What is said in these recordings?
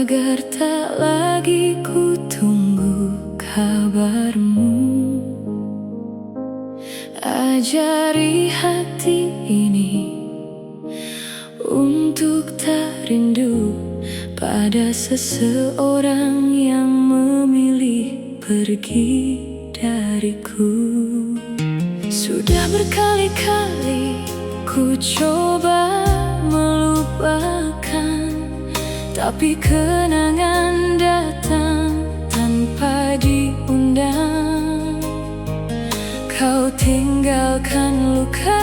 agar tak lagi ku tunggu kabarmu. Ajari hati ini untuk tak rindu pada seseorang yang memilih pergi dariku. Sudah berkali-kali ku coba melupakan, tapi kenangan datang tanpa diundang. Kau tinggalkan luka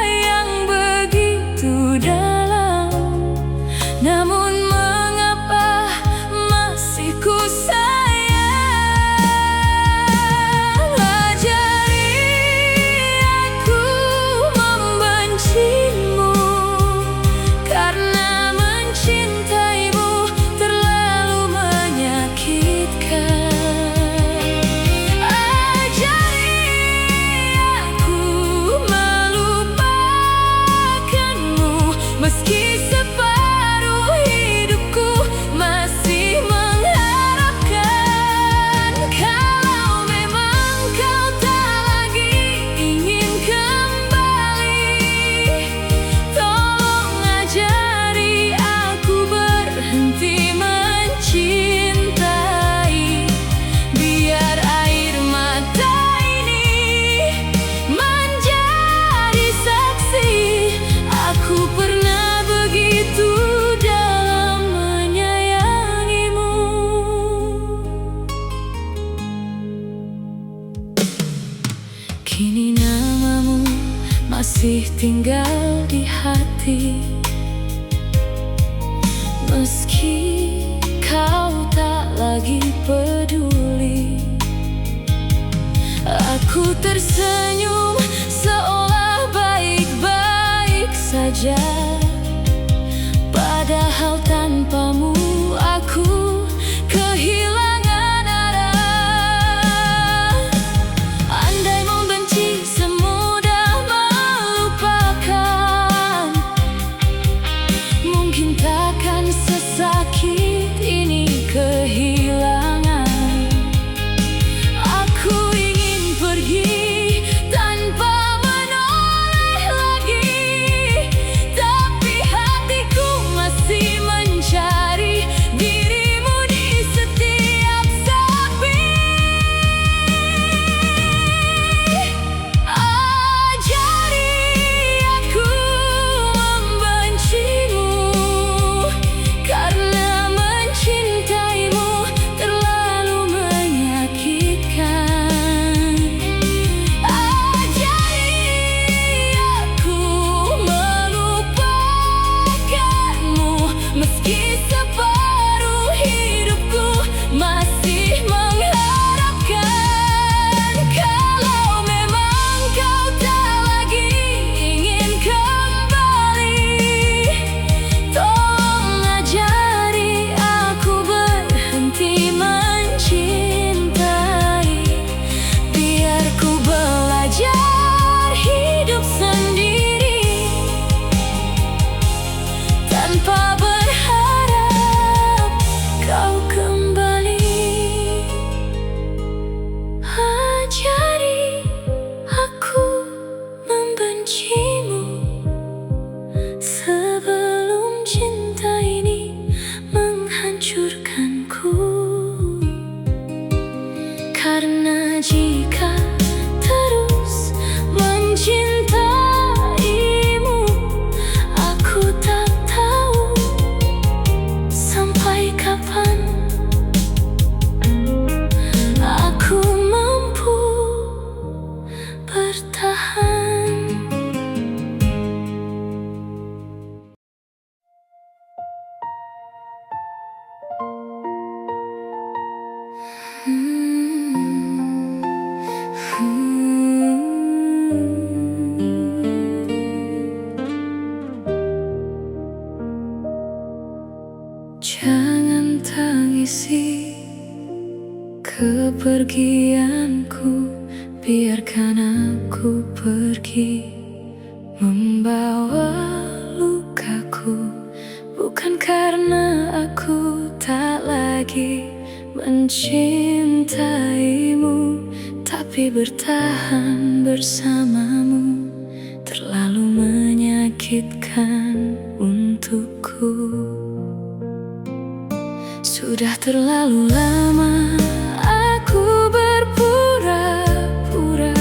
yang begitu dalam, namun mengapa masih ku sayang? Ajari aku membencimu, karena mencintaimu terlalu menyakitkan. Ajari aku melupakanmu, meski separuh hidupku masih mengharapkan. Kalau memang kau tak lagi ingin kembali, tolong ajari aku berhenti mencintai. Biar air mata ini menjadi saksi, aku pernah begitu dalam menyayangimu. Kini namamu masih tinggal di hati, meski kau tak lagi peduli. Aku tersenyum seolah baik-baik saja, padahal tanpamu aku kehilangan arah. Andai membenci semudah melupakan, mungkin takkan sesakit ini kehilangan. Aku ingin pergi tanpa menoleh lagi, tapi hatiku masih mencari dirimu di setiap sepi. Ajari aku membencimu, karena mencintaimu terlalu menyakitkan. Ajari aku melupakanmu, meski separuh hidupku masih mengharapkan. Kalau memang kau tak lagi ingin kembali, tolong ajari aku berhenti mencintai. Biar ku belajar hidup sendiri tanpa berharap kau kembali. Ajari aku membencimu sebelum cinta ini menghancurkanku. Karena jika terus mencintaimu, aku tak tahu sampai kapan aku mampu bertahan. Jangan tangisi kepergianku, biarkan aku pergi membawa lukaku. Bukan karena aku tak lagi mencintaimu, tapi bertahan bersamamu terlalu menyakitkan untukku. Sudah terlalu lama aku berpura-pura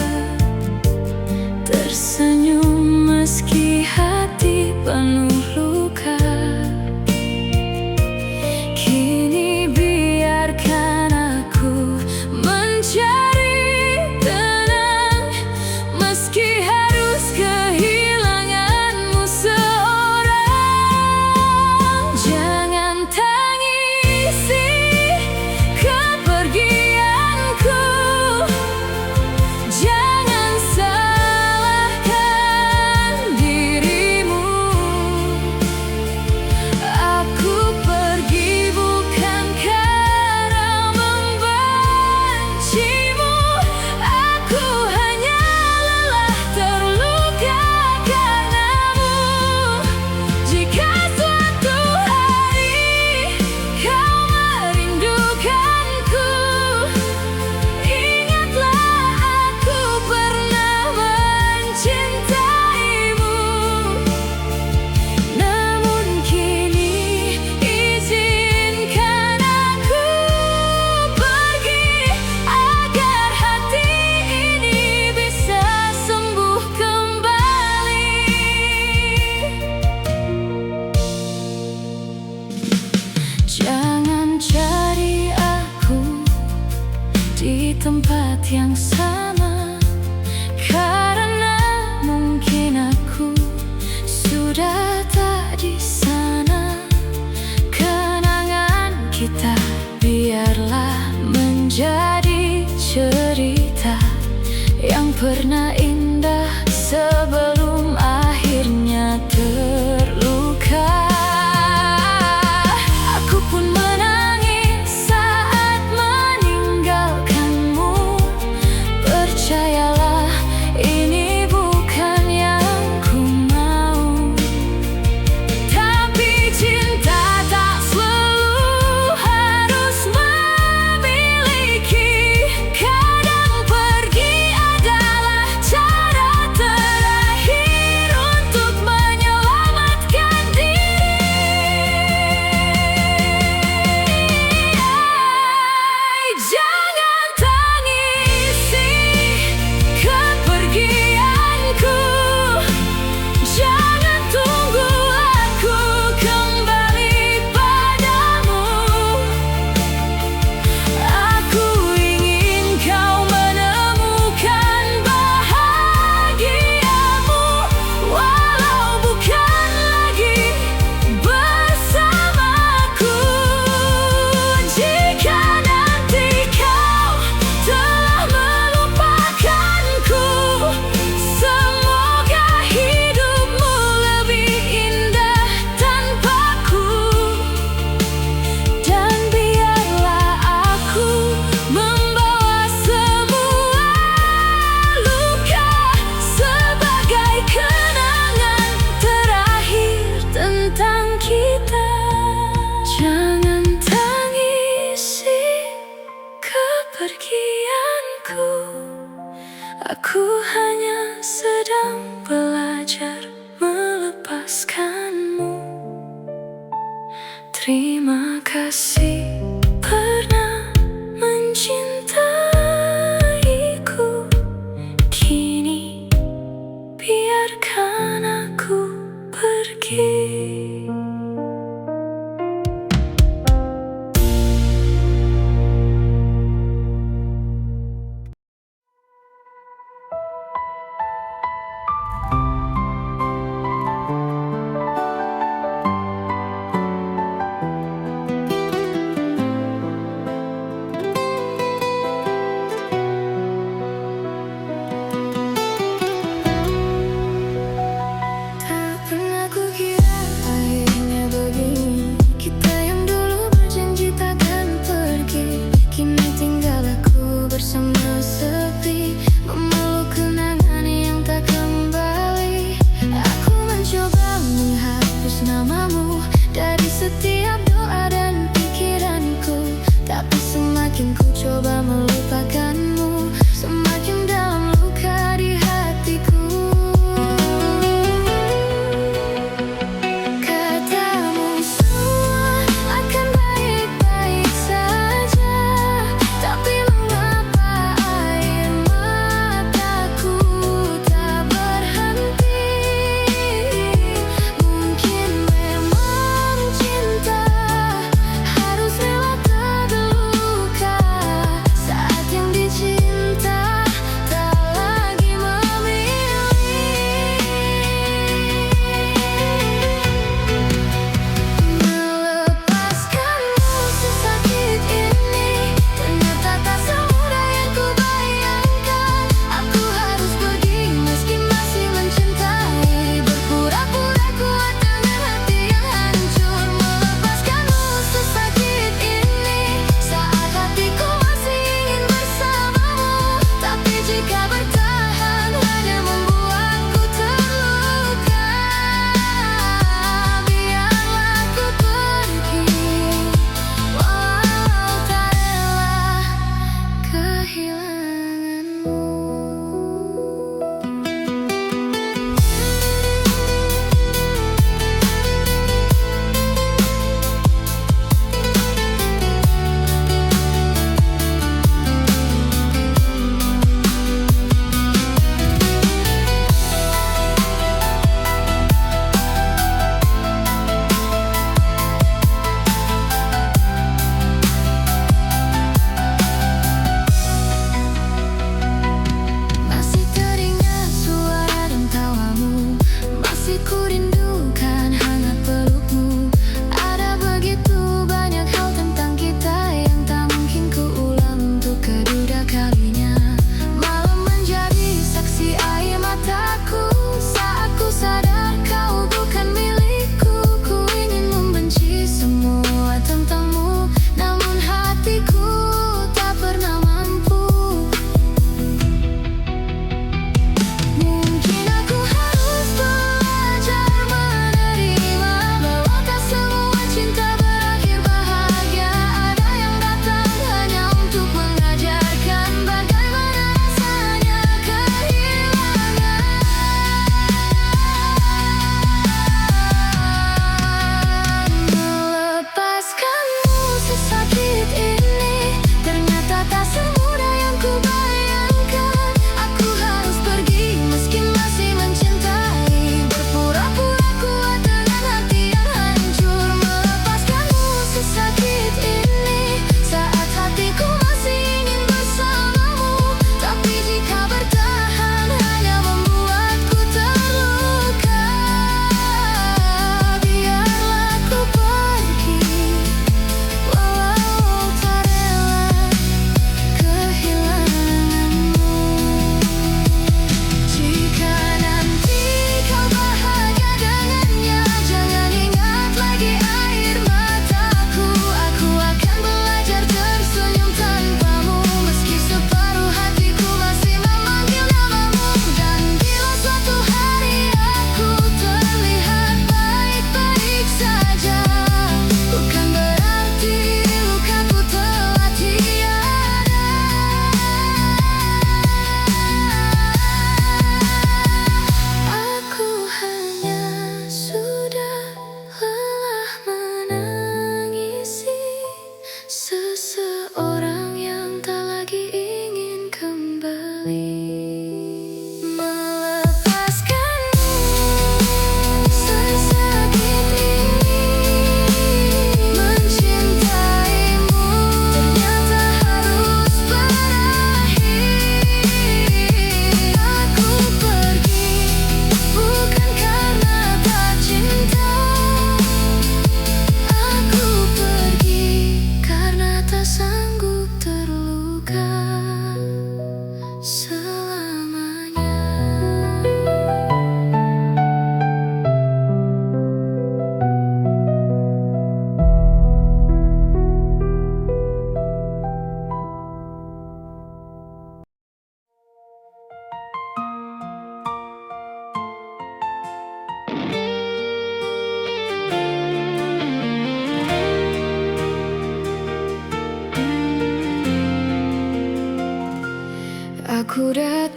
tersenyum meski hati penuh luka. Kini biarkan aku mencari tenang meski harus kehilanganmu seorang. Jangan tangisi kepergianku, jangan salahkan dirimu. Aku pergi bukan karena membencimu, aku hanya lelah terluka karenamu. Jika suatu hari kau merindukanku, ingatlah aku pernah mencintaimu. Namun kini izinkan aku pergi agar hati ini bisa sembuh kembali. Jangan cari aku di tempat yang sama, karena mungkin aku sudah tak di sana. Kenangan kita biarlah menjadi cerita yang pernah indah sebelum akhirnya terluka. Aku pun menangis saat meninggalkanmu. Percayalah, ini bukan yang ku mau. Tapi cinta tak selalu harus memiliki. Kadang pergi adalah cara terakhir untuk menyelamatkan diri. Jangan tangisi kepergianku, jangan tunggu aku kembali padamu. Aku ingin kau menemukan bahagiamu, walau bukan lagi bersamaku. Jika nanti kau telah melupakanku, semoga hidupmu lebih indah tanpaku. Dan biarlah aku membawa semua luka sebagai kenangan terakhir tentang kita. Jangan tangisi kepergianku, aku hanya sedang belajar melepaskanmu. Terima kasih pernah mencintaiku. Kini biarkan aku pergi. coba melupakanmu, semakin dalam luka di hatiku. Katamu semua akan baik-baik saja, tapi mengapa air mataku tak berhenti? Mungkin memang cinta harus rela terluka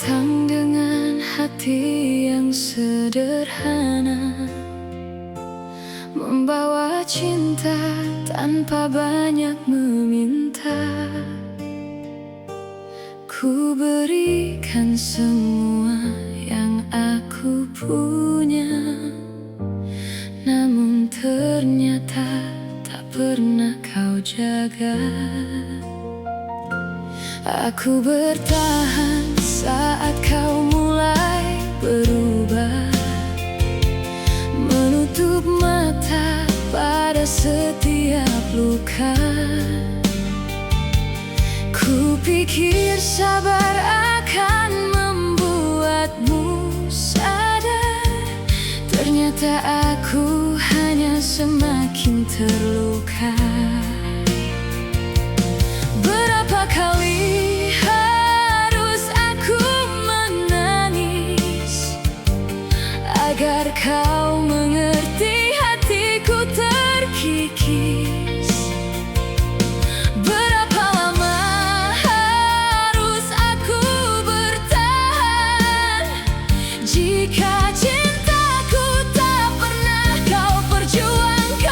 datang dengan hati yang sederhana, membawa cinta tanpa banyak meminta. Ku berikan semua yang aku punya, namun ternyata tak pernah kau jaga. Aku bertahan saat kau mulai berubah, menutup mata pada setiap luka. Ku pikir sabar akan membuatmu sadar, ternyata aku hanya semakin terluka. Berapa kali harus aku menangis agar kau mengerti hatiku terkikis? Berapa lama harus aku bertahan jika cintaku tak pernah kau perjuangkan?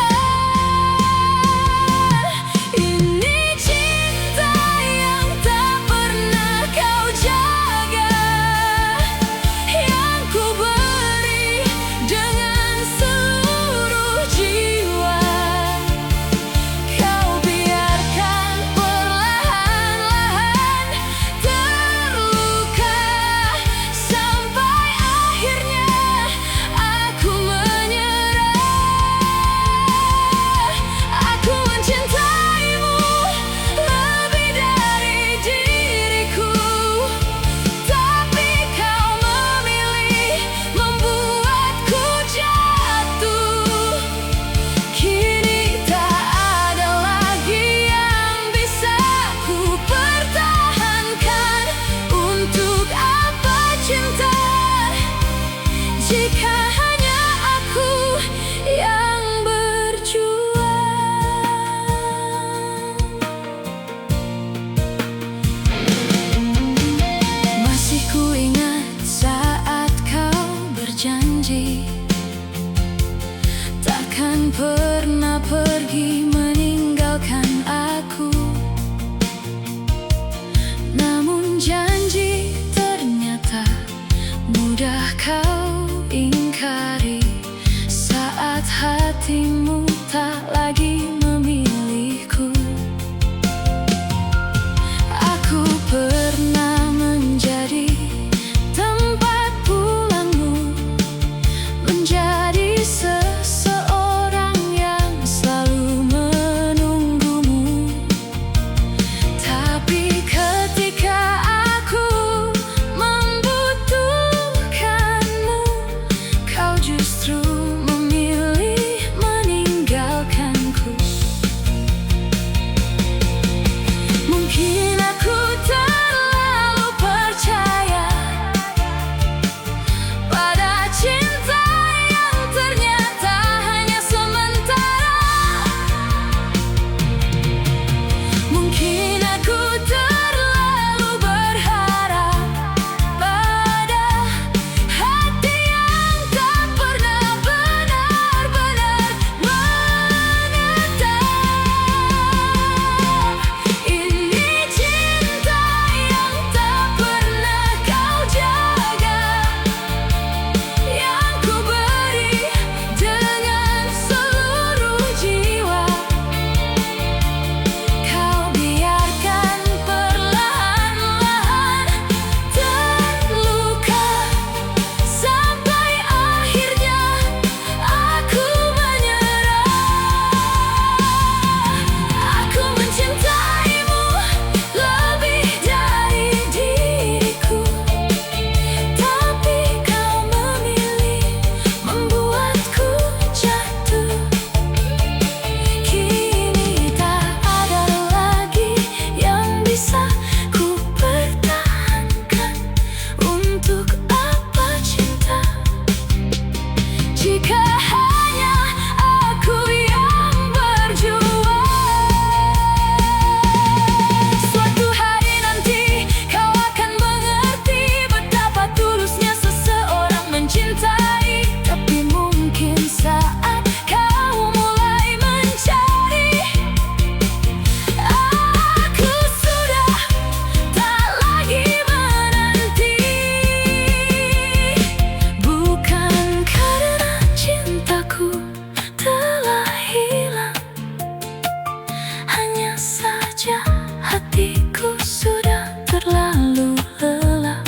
hatiku sudah terlalu lelah.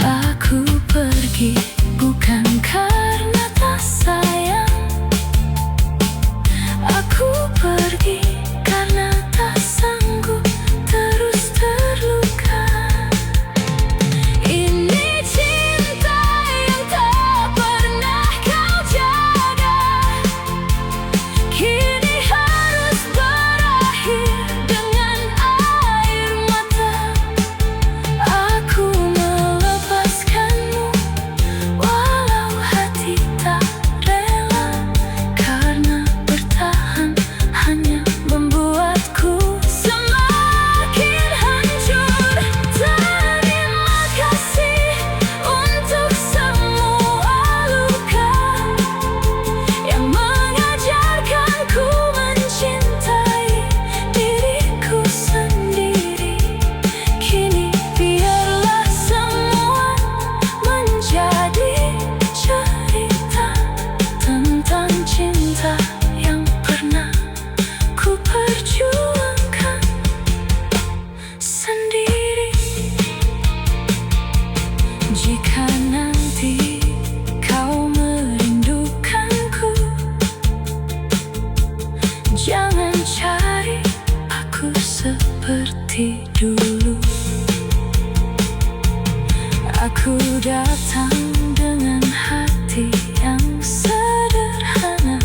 Aku pergi bukan karena tak sayang. Aku pergi karena tak sanggup terus terluka. Ini cinta yang tak pernah kau jaga, kini harus berakhir dengan air mata. Aku melepaskanmu walau hati tak rela, karena bertahan hanya membuatku semakin hancur. Terima kasih untuk semua luka yang mengajarkanku mencintai diriku sendiri. Kini biarlah semua menjadi cerita tentang cinta yang pernah ku perjuangkan sendiri. Jika nanti kau merindukanku, jangan cari aku seperti dulu. Aku datang dengan hati yang sederhana,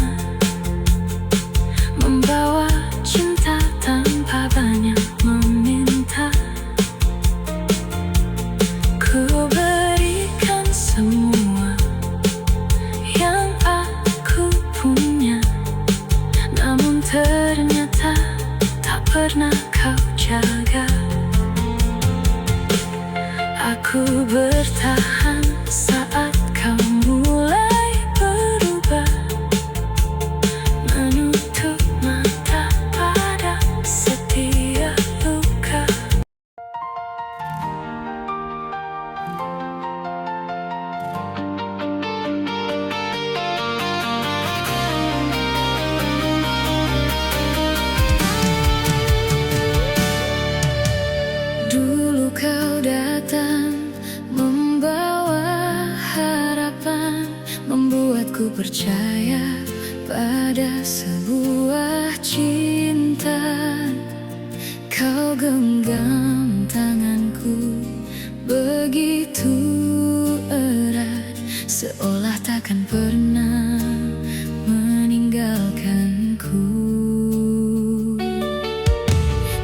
membawa cinta tanpa banyak meminta. Ku berikan semua yang aku punya, namun ternyata tak pernah kau jaga. Aku bertahan saat kau mulai berubah, menutup mata pada setiap luka. Dulu kau datang membawa harapan, membuatku percaya pada sebuah cinta. Kau genggam tanganku begitu erat, seolah takkan pernah meninggalkanku.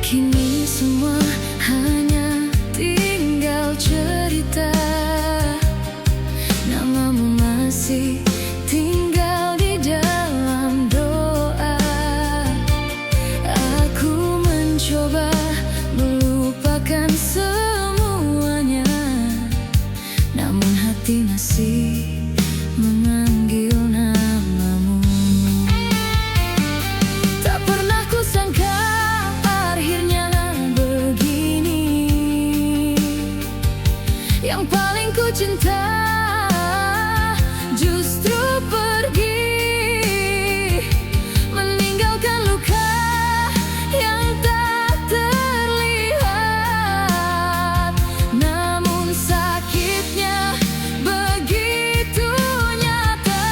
Kini semua hanya tinggal cerita, namamu masih tinggal di dalam doa. Aku mencoba melupakan semuanya, namun hati masih memanggil namamu. Tak pernah kusangka akhirnya begini. Yang paling ku cinta justru pergi, meninggalkan luka yang tak terlihat, namun sakitnya begitu nyata.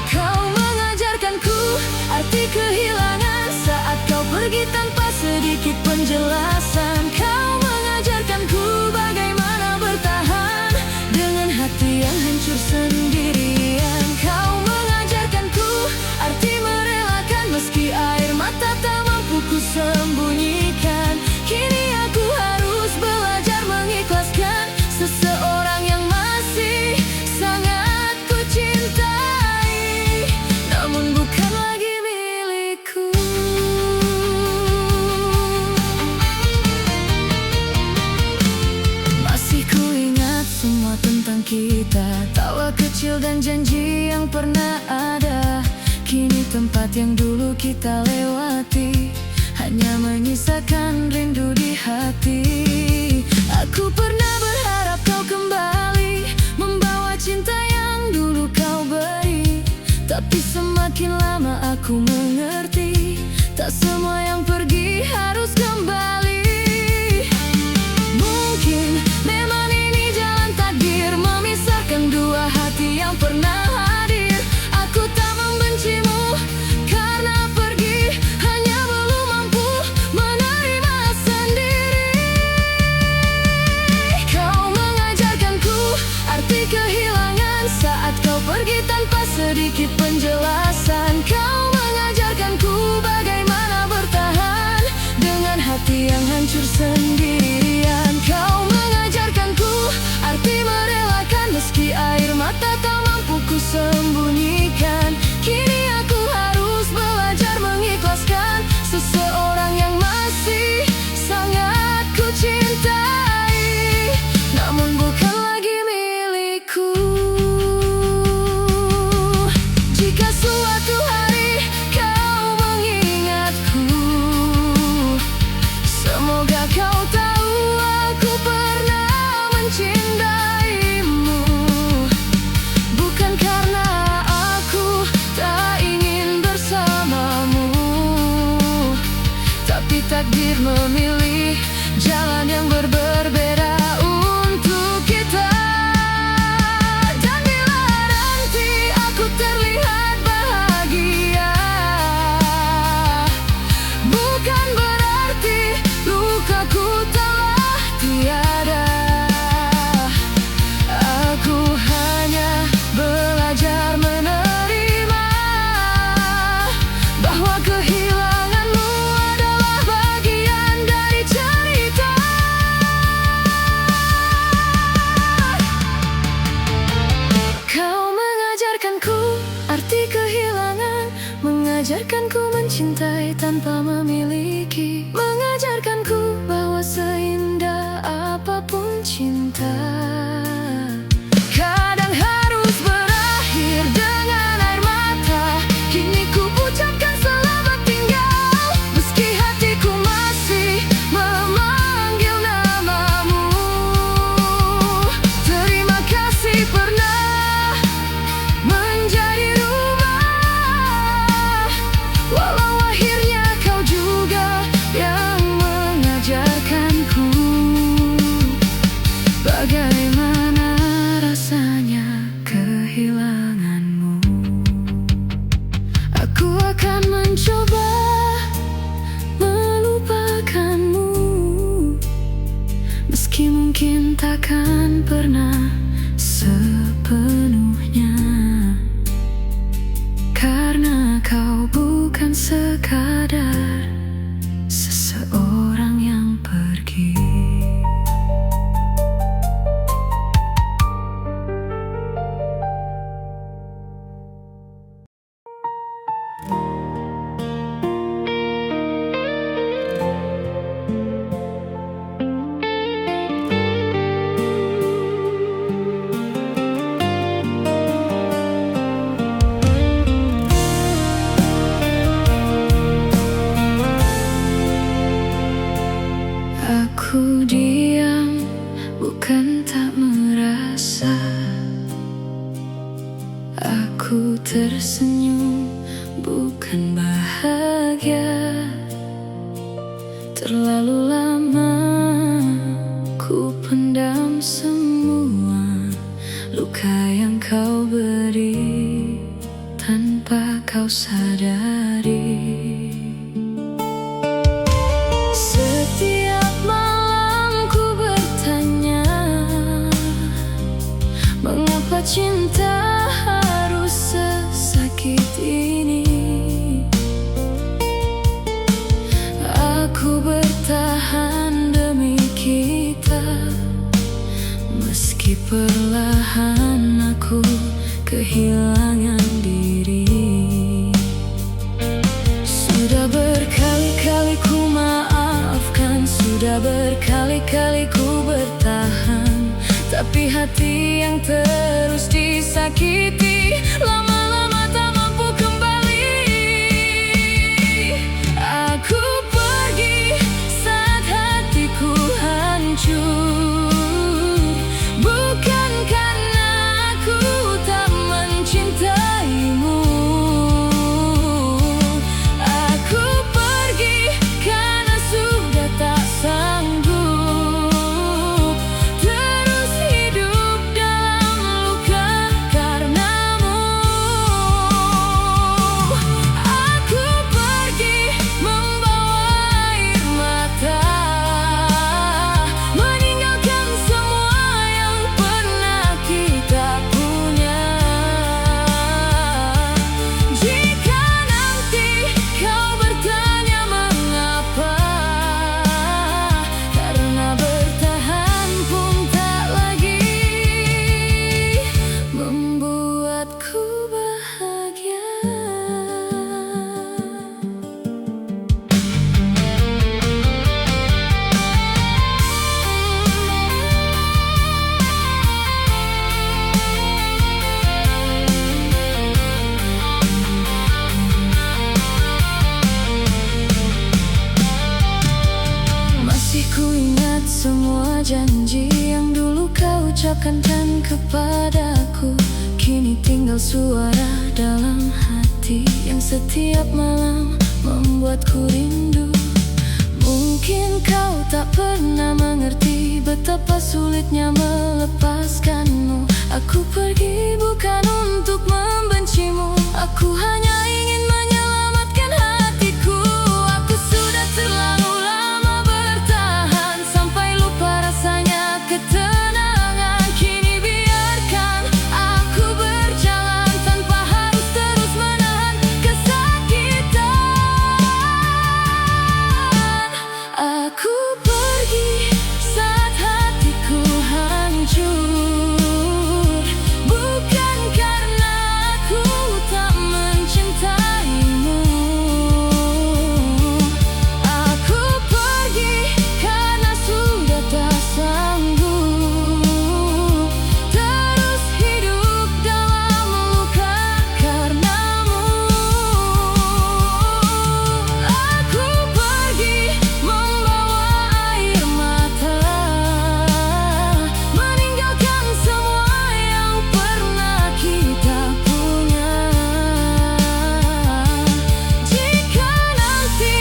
Kau mengajarkanku arti kehilangan saat kau pergi tanpa sedikit penjelasan. Kau mengajarkanku bagaimana bertahan dengan hati yang hancur sendirian. Kau mengajarkanku arti merelakan meski air mata tak mampu ku sembunyikan. Kini aku harus belajar mengikhlaskan seseorang yang masih sangat ku cintai, namun bukan lagi milikku. Masih ku ingat semua tentang kita, tawa kecil dan janji yang pernah ada. Kini tempat yang dulu kita lewati hanya menyisakan rindu di hati. Aku pernah berharap kau kembali, membawa cinta yang dulu kau beri, tapi semua aku mengerti, tak semua yang pergi harus kembali. Mungkin memang ini jalan takdir, memisahkan dua hati yang pernah hadir. Aku tak membencimu karena pergi, hanya belum mampu menerima sendiri. Kau mengajarkanku arti kehilangan saat kau pergi tanpa sedikit penjelasan. Kau mengajarkanku bagaimana bertahan dengan hati yang hancur sendirian. Kau mengajarkanku arti merelakan meski air mata tak mampu ku sembunyikan. Kini aku harus belajar mengikhlaskan seseorang yang masih sangat ku cintai, namun bukan lagi milikku. Jika suatu hari kau mengingatku, semoga kau tahu aku pernah mencintaimu. Bukan karena aku tak ingin bersamamu, tapi takdir memilih jalan yang berbeda untuk kita. Dan bila nanti aku terlihat bahagia, bukan berarti lukaku telah tiada. Aku hanya belajar menerima bahwa kehilanganmu adalah bagian dari cerita. Kau mengajarkanku arti kehilangan, mengajarkanku mencintai tanpa memiliki, mengajarkanku bahwa seindah apapun cinta kadang harus berakhir dengan air mata. Kini ku ucapkan selamat tinggal, meski hatiku masih memanggil namamu. Terima kasih pernah menjadi rumah, walau akhirnya kau juga yang mengajarkanku bagaimana rasanya kehilanganmu. Aku akan mencoba melupakanmu, meski mungkin takkan pernah sepenuhnya, karena kau bukan sekadar seseorang yang pergi. Aku diam, bukan tak merasa. Aku tersenyum, bukan bahagia. Terlalu lama ku pendam semua luka yang kau beri tanpa kau sadari. Setiap malam ku bertanya, mengapa cinta harus sesakit ini? Aku bertahan demi kita, meski perlahan aku kehilangan diri. Sudah berkali-kali ku maafkan, sudah berkali-kali ku bertahan, tapi hati yang terus disakiti lama-lama tak mampu kembali. Aku pergi saat hatiku hancur, bukan karena aku tak mencintaimu, membuatku bahagia. Masih ku ingat semua janji yang dulu kau ucapkan kepadaku. Kini tinggal suara dalam hati yang setiap malam membuatku rindu. Mungkin kau tak pernah mengerti betapa sulitnya melepaskanmu. Aku pergi bukan untuk membencimu, aku hanya ingin menyelamatkan hatiku. Aku sudah terlalu lama bertahan sampai lupa rasanya ketenangan. Kini biarkan aku berjalan tanpa harus terus menahan kesakitan. Aku pergi saat hatiku hancur, bukan karena aku tak mencintaimu. Aku pergi karena sudah tak sanggup terus hidup dalam luka karenamu. Aku pergi membawa air mata, meninggalkan semua yang pernah kita punya. Jika nanti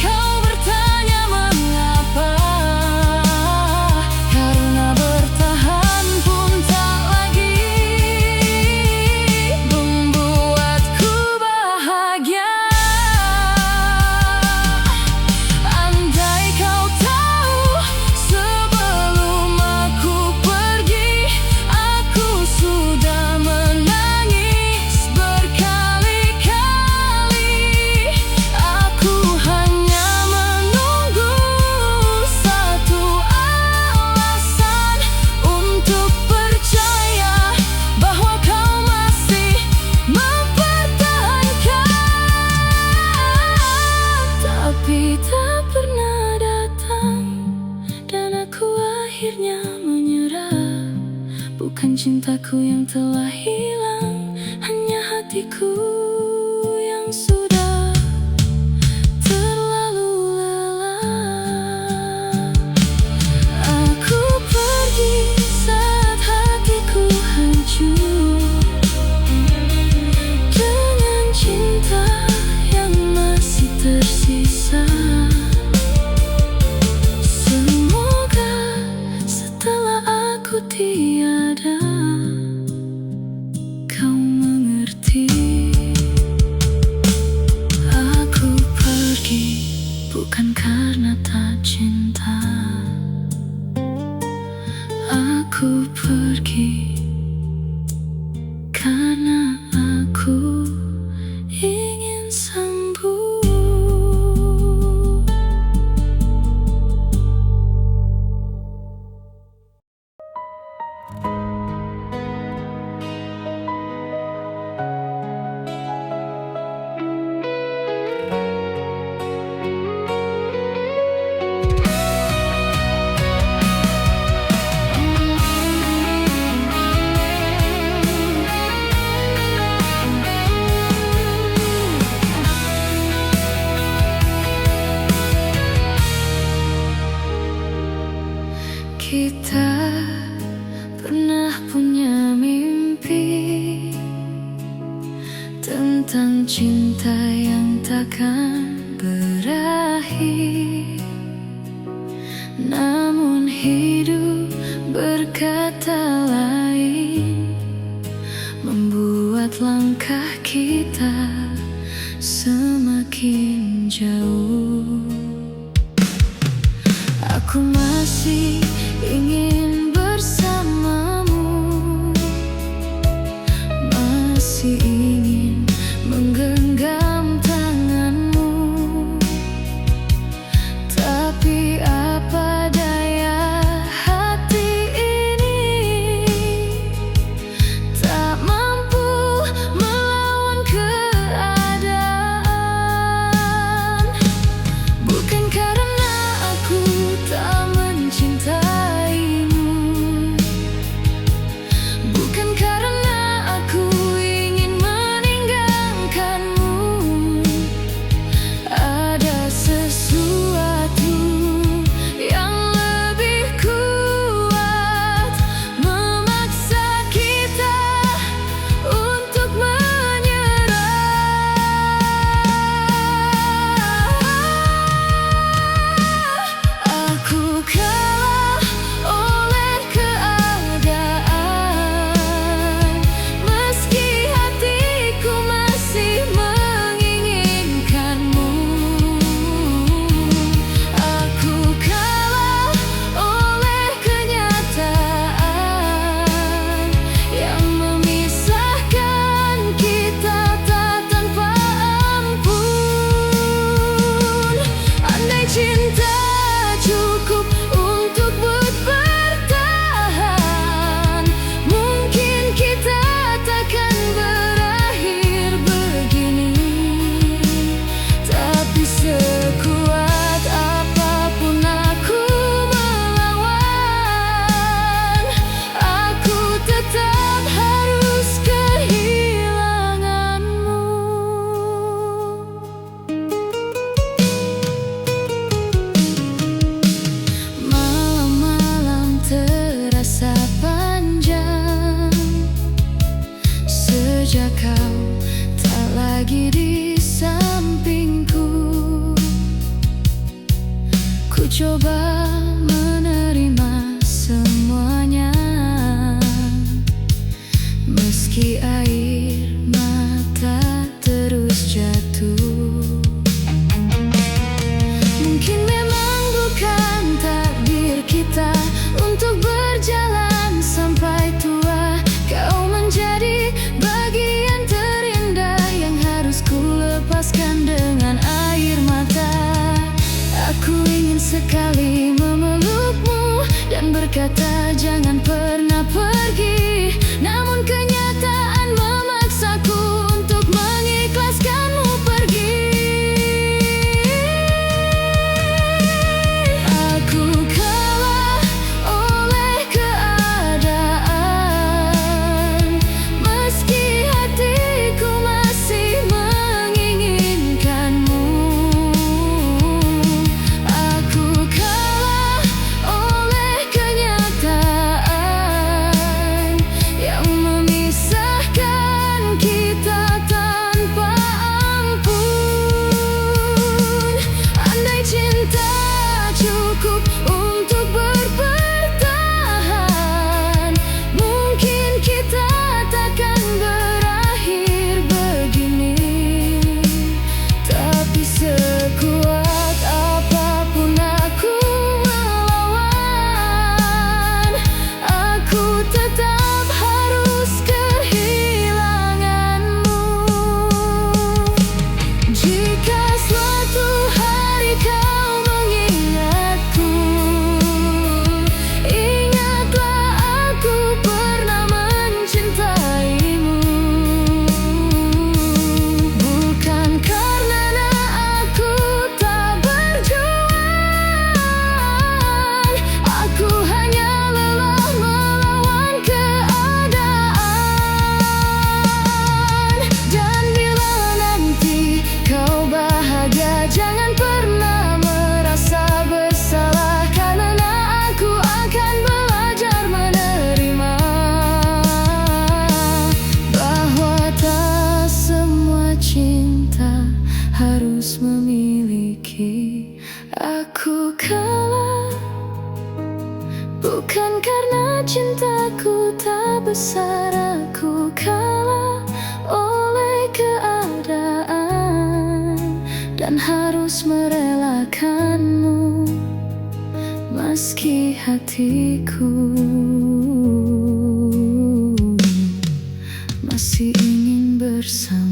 kau bertanya mengapa, karena bertahan pun tak lagi membuatku bahagia. Andai kau tahu sebelum aku pergi, aku sudah menangis berkali-kali. Aku hanya menunggu satu alasan untuk percaya bahwa kau masih mempertahankan. Tapi tak pernah datang dan aku akhirnya menyerah. Bukan cintaku yang telah hilang, hanya hatiku yang sudah terlalu lelah. Aku pergi saat hatiku hancur, dengan cinta yang masih tersisa. Semoga setelah aku tiada, kau mengerti. Aku pergi bukan karena tak cinta. Aku pergi karena aku ingin sembuh. Kita pernah punya mimpi tentang cinta yang takkan berakhir. Namun hidup berkata lain, membuat langkah kita semakin jauh. Aku masih ingin bersamamu, masih ingin menggenggam tanganmu. Tapi apa daya, hati ini tak mampu sejak kau tak lagi di sampingku. Ku coba menerima semuanya, meski air mata terus jatuh. Mungkin memang bukan takdir kita untuk berjalan sampai tua. Kau menjadi bagian terindah yang harus ku lepaskan dengan air mata. Aku ingin sekali memelukmu dan berkata jangan pernah pergi, namun kenyataan memaksaku untuk mengikhlaskanmu pergi. Aku kalah oleh keadaan, meski hatiku masih menginginkanmu. Aku kalah oleh kenyataan yang memisahkan kita tanpa ampun. Andai cinta cukup untuk bertahan, mungkin kita takkan berakhir begini. Tapi sekuat apapun aku melawan, aku tetap harus kehilanganmu. Jika suatu hari kau mengingatku, ingatlah aku pernah mencintaimu. Bukan karena aku tak berjuang, aku hanya lelah melawan keadaan. Dan bila nanti kau bahagia, jangan pernah merasa bersalah, karena aku akan belajar menerima bahwa tak semua cinta harus memiliki. Aku kalah bukan karena cintaku tak besar, aku kalah oleh keadaan dan harus merelakanmu, meski hatiku masih ingin bersama.